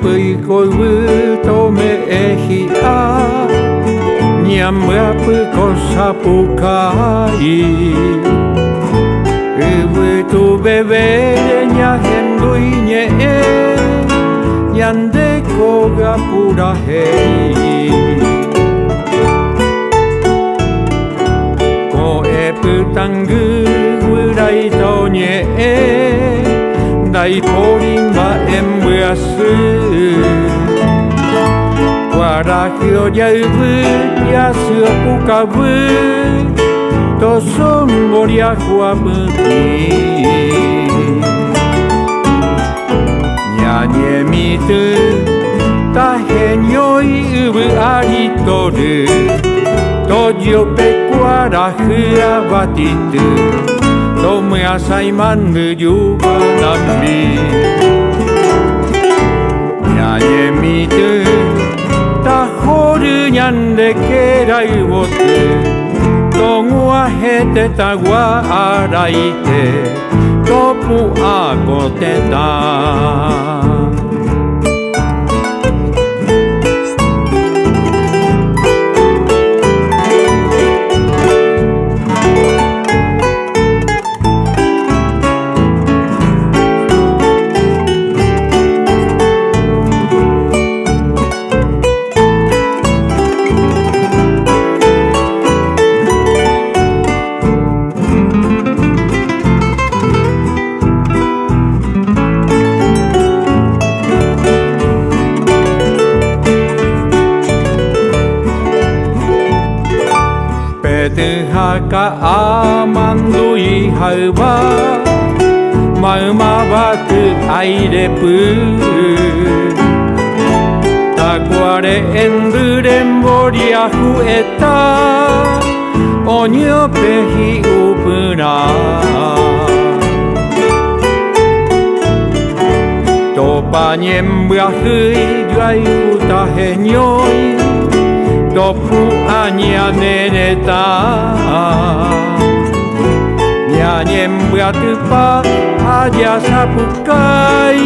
Păi coi tome ehia Nyambra cosa pukai Tu bebe nya henduiñe Nyande koga pura hei Ko putangu gurai toñe Dai porimba embrasu Guarajio yaivu Yasua pukavu Toson moria huamuti Nyanye mitu Tahenyoi ubu aritoru Toyo pecuarajia batitu Tome asaimandu yuba nambi Nyanye mitu Tahoru nyande kerai wotu Tongua hete tagua araite Topu akoteta Haka amandui hauba Maumabatu airepu Takuare enduren boriahu eta Onyo pehi upuna Topa nyembrahui juai utahenyoi Topu anya neneta Nyanyembra tupa aja sapukai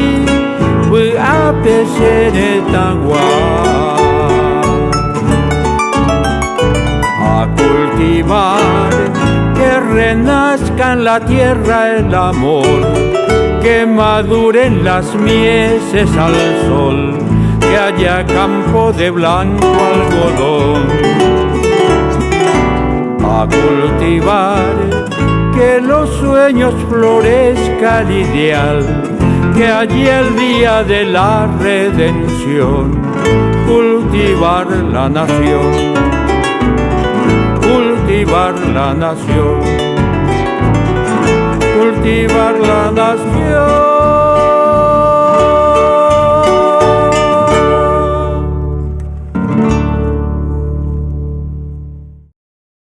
Beape senetagua A cultivar Que renazcan la tierra el amor Que maduren las mieses al sol Que haya campo de blanco algodón A cultivar que los sueños florezcan ideal Que allí el día de la redención Cultivar la nación Cultivar la nación Cultivar la nación